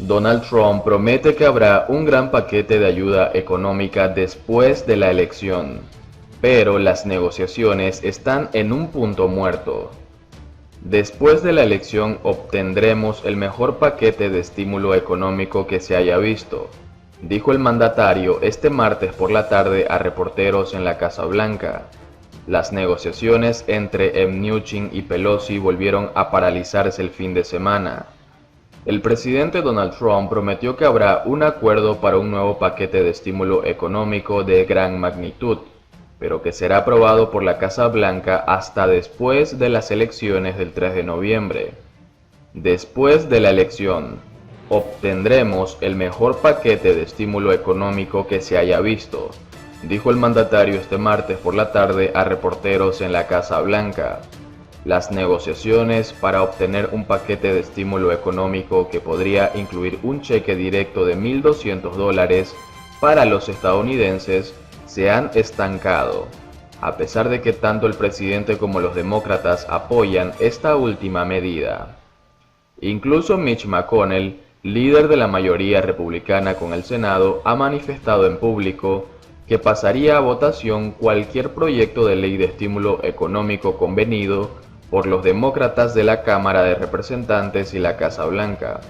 Donald Trump promete que habrá un gran paquete de ayuda económica después de la elección, pero las negociaciones están en un punto muerto. Después de la elección obtendremos el mejor paquete de estímulo económico que se haya visto, dijo el mandatario este martes por la tarde a reporteros en la Casa Blanca. Las negociaciones entre Mnuchin y Pelosi volvieron a paralizarse el fin de semana. El presidente Donald Trump prometió que habrá un acuerdo para un nuevo paquete de estímulo económico de gran magnitud, pero que será aprobado por la Casa Blanca hasta después de las elecciones del 3 de noviembre. Después de la elección, obtendremos el mejor paquete de estímulo económico que se haya visto, dijo el mandatario este martes por la tarde a reporteros en la Casa Blanca. Las negociaciones para obtener un paquete de estímulo económico que podría incluir un cheque directo de $1.200 para los estadounidenses se han estancado, a pesar de que tanto el presidente como los demócratas apoyan esta última medida. Incluso Mitch McConnell, líder de la mayoría republicana con el Senado, ha manifestado en público que pasaría a votación cualquier proyecto de ley de estímulo económico convenido por los demócratas de la Cámara de Representantes y la Casa Blanca.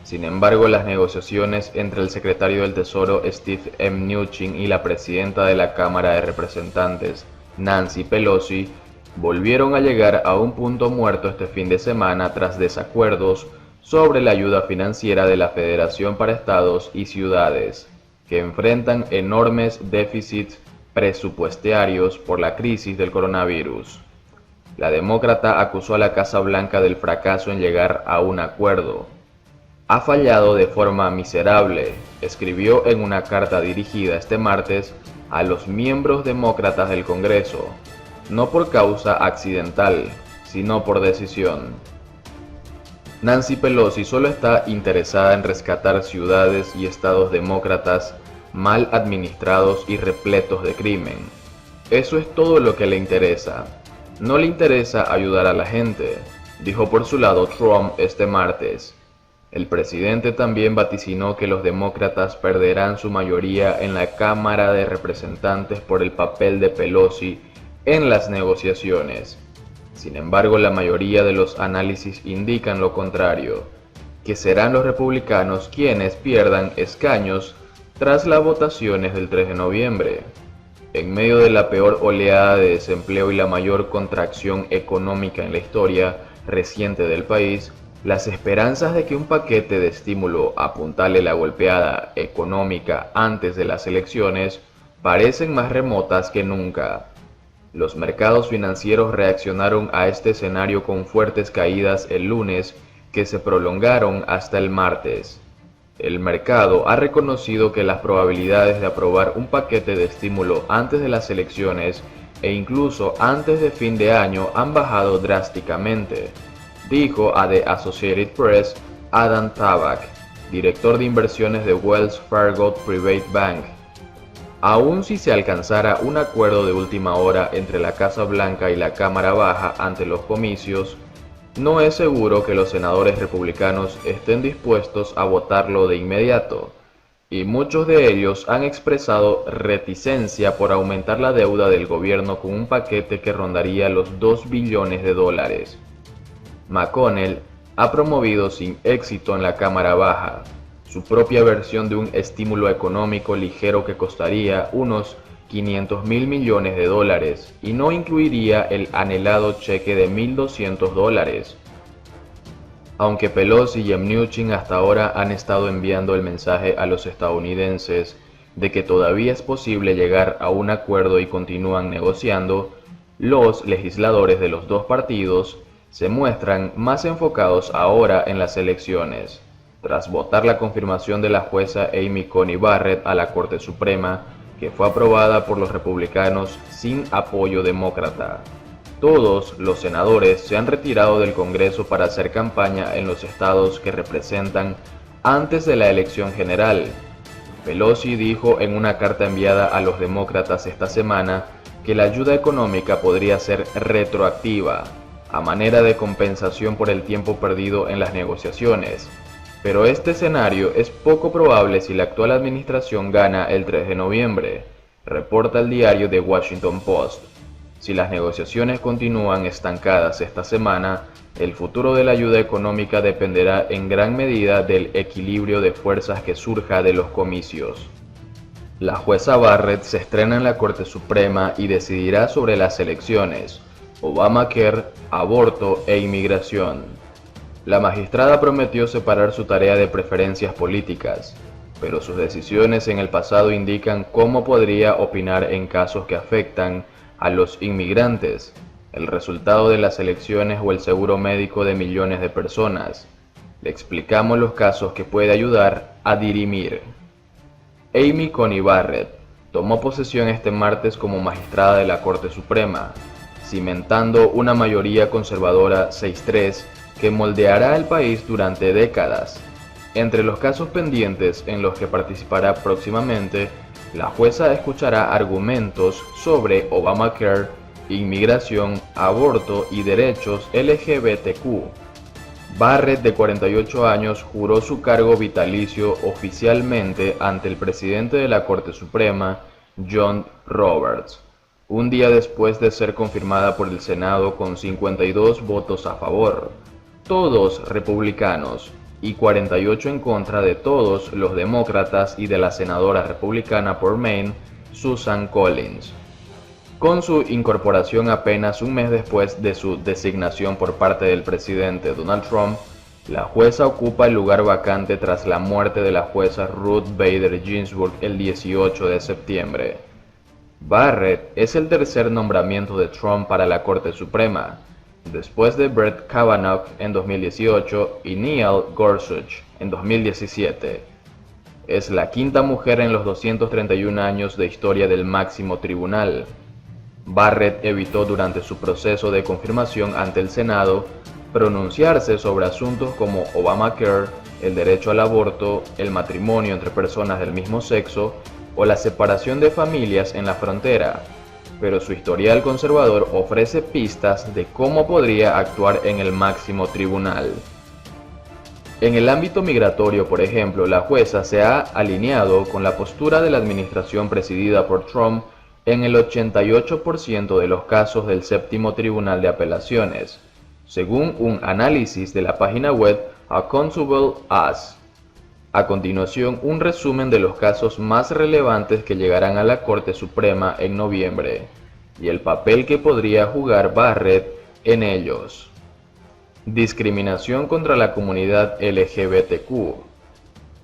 Sin embargo, las negociaciones entre el secretario del Tesoro Steve Mnuchin y la presidenta de la Cámara de Representantes, Nancy Pelosi, volvieron a llegar a un punto muerto este fin de semana tras desacuerdos sobre la ayuda financiera de la Federación para estados y ciudades, que enfrentan enormes déficits presupuestarios por la crisis del coronavirus. La demócrata acusó a la Casa Blanca del fracaso en llegar a un acuerdo. Ha fallado de forma miserable, escribió en una carta dirigida este martes a los miembros demócratas del Congreso, no por causa accidental, sino por decisión. Nancy Pelosi solo está interesada en rescatar ciudades y estados demócratas mal administrados y repletos de crimen. Eso es todo lo que le interesa. No le interesa ayudar a la gente, dijo por su lado Trump este martes. El presidente también vaticinó que los demócratas perderán su mayoría en la Cámara de Representantes por el papel de Pelosi en las negociaciones. Sin embargo, la mayoría de los análisis indican lo contrario, que serán los republicanos quienes pierdan escaños tras las votaciones del 3 de noviembre. En medio de la peor oleada de desempleo y la mayor contracción económica en la historia reciente del país, las esperanzas de que un paquete de estímulo apuntale la golpeada económica antes de las elecciones parecen más remotas que nunca. Los mercados financieros reaccionaron a este escenario con fuertes caídas el lunes que se prolongaron hasta el martes. El mercado ha reconocido que las probabilidades de aprobar un paquete de estímulo antes de las elecciones e incluso antes de fin de año han bajado drásticamente, dijo a The Associated Press Adam Tabak, director de inversiones de Wells Fargo Private Bank. Aun si se alcanzara un acuerdo de última hora entre la Casa Blanca y la Cámara Baja ante los comicios, no es seguro que los senadores republicanos estén dispuestos a votarlo de inmediato, y muchos de ellos han expresado reticencia por aumentar la deuda del gobierno con un paquete que rondaría los $2 billones. McConnell ha promovido sin éxito en la Cámara Baja su propia versión de un estímulo económico ligero que costaría unos $500 mil millones y no incluiría el anhelado cheque de $1.200. Aunque Pelosi y Mnuchin hasta ahora han estado enviando el mensaje a los estadounidenses de que todavía es posible llegar a un acuerdo y continúan negociando, los legisladores de los dos partidos se muestran más enfocados ahora en las elecciones, tras votar la confirmación de la jueza Amy Coney Barrett a la Corte Suprema, que fue aprobada por los republicanos sin apoyo demócrata. Todos los senadores se han retirado del Congreso para hacer campaña en los estados que representan antes de la elección general. Pelosi dijo en una carta enviada a los demócratas esta semana que la ayuda económica podría ser retroactiva, a manera de compensación por el tiempo perdido en las negociaciones. pero este escenario es poco probable si la actual administración gana el 3 de noviembre, reporta el diario The Washington Post. Si las negociaciones continúan estancadas esta semana, el futuro de la ayuda económica dependerá en gran medida del equilibrio de fuerzas que surja de los comicios. La jueza Barrett se estrena en la Corte Suprema y decidirá sobre las elecciones, Obamacare, aborto e inmigración. La magistrada prometió separar su tarea de preferencias políticas, pero sus decisiones en el pasado indican cómo podría opinar en casos que afectan a los inmigrantes, el resultado de las elecciones o el seguro médico de millones de personas. Le explicamos los casos que puede ayudar a dirimir. Amy Coney Barrett tomó posesión este martes como magistrada de la Corte Suprema, cimentando una mayoría conservadora 6-3 que moldeará el país durante décadas. Entre los casos pendientes en los que participará próximamente, la jueza escuchará argumentos sobre Obamacare, inmigración, aborto y derechos LGBTQ. Barrett, de 48 años, juró su cargo vitalicio oficialmente ante el presidente de la Corte Suprema, John Roberts, un día después de ser confirmada por el Senado con 52 votos a favor, todos republicanos, y 48 en contra de todos los demócratas y de la senadora republicana por Maine, Susan Collins. Con su incorporación apenas un mes después de su designación por parte del presidente Donald Trump, la jueza ocupa el lugar vacante tras la muerte de la jueza Ruth Bader Ginsburg el 18 de septiembre. Barrett es el tercer nombramiento de Trump para la Corte Suprema, después de Brett Kavanaugh en 2018 y Neil Gorsuch en 2017. Es la quinta mujer en los 231 años de historia del máximo tribunal. Barrett evitó durante su proceso de confirmación ante el Senado pronunciarse sobre asuntos como Obamacare, el derecho al aborto, el matrimonio entre personas del mismo sexo o la separación de familias en la frontera, pero su historial conservador ofrece pistas de cómo podría actuar en el máximo tribunal. En el ámbito migratorio, por ejemplo, la jueza se ha alineado con la postura de la administración presidida por Trump en el 88% de los casos del séptimo tribunal de apelaciones, según un análisis de la página web Accountable As. A continuación, un resumen de los casos más relevantes que llegarán a la Corte Suprema en noviembre, y el papel que podría jugar Barrett en ellos. Discriminación contra la comunidad LGBTQ.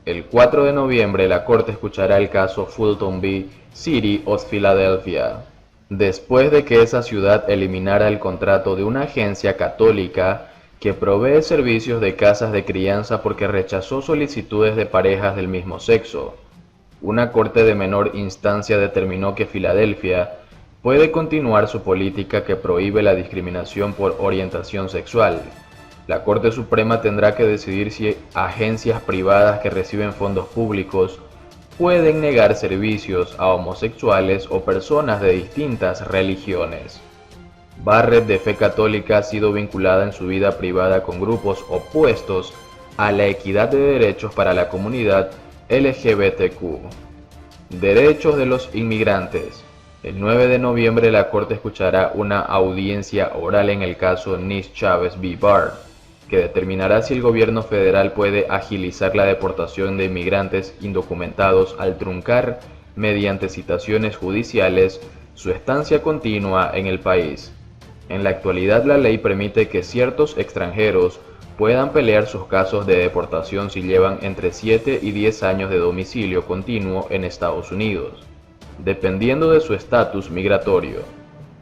El 4 de noviembre la Corte escuchará el caso Fulton v. City of Philadelphia, después de que esa ciudad eliminara el contrato de una agencia católica que provee servicios de casas de crianza porque rechazó solicitudes de parejas del mismo sexo. Una corte de menor instancia determinó que Filadelfia puede continuar su política que prohíbe la discriminación por orientación sexual. La Corte Suprema tendrá que decidir si agencias privadas que reciben fondos públicos pueden negar servicios a homosexuales o personas de distintas religiones. Barrett, de fe católica, ha sido vinculada en su vida privada con grupos opuestos a la equidad de derechos para la comunidad LGBTQ. Derechos de los inmigrantes. El 9 de noviembre la Corte escuchará una audiencia oral en el caso Nis Chávez v. Barr, que determinará si el gobierno federal puede agilizar la deportación de inmigrantes indocumentados al truncar, mediante citaciones judiciales, su estancia continua en el país. En la actualidad, la ley permite que ciertos extranjeros puedan pelear sus casos de deportación si llevan entre 7 y 10 años de domicilio continuo en Estados Unidos, dependiendo de su estatus migratorio,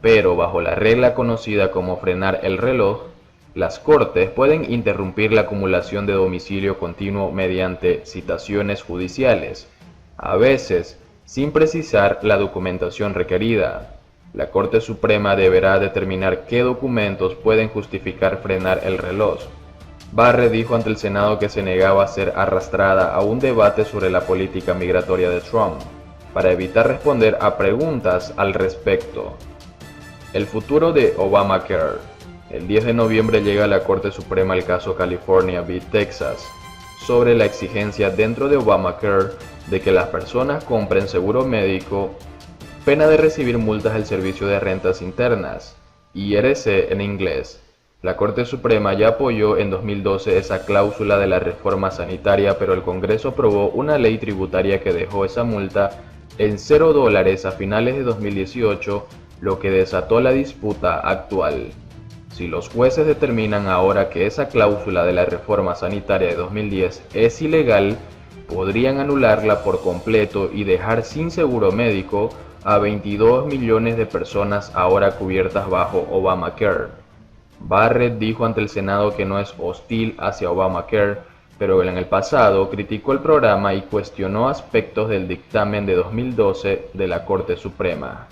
pero bajo la regla conocida como frenar el reloj, las Cortes pueden interrumpir la acumulación de domicilio continuo mediante citaciones judiciales, a veces sin precisar la documentación requerida. La Corte Suprema deberá determinar qué documentos pueden justificar frenar el reloj. Barrett dijo ante el Senado que se negaba a ser arrastrada a un debate sobre la política migratoria de Trump, para evitar responder a preguntas al respecto. El futuro de Obamacare. El 10 de noviembre llega a la Corte Suprema el caso California v. Texas, sobre la exigencia dentro de Obamacare de que las personas compren seguro médico, pena de recibir multas del Servicio de Rentas Internas, IRC en inglés. La Corte Suprema ya apoyó en 2012 esa cláusula de la reforma sanitaria, pero el Congreso aprobó una ley tributaria que dejó esa multa en $0 a finales de 2018, lo que desató la disputa actual. Si los jueces determinan ahora que esa cláusula de la reforma sanitaria de 2010 es ilegal, podrían anularla por completo y dejar sin seguro médico a 22 millones de personas ahora cubiertas bajo Obamacare. Barrett dijo ante el Senado que no es hostil hacia Obamacare, pero en el pasado criticó el programa y cuestionó aspectos del dictamen de 2012 de la Corte Suprema.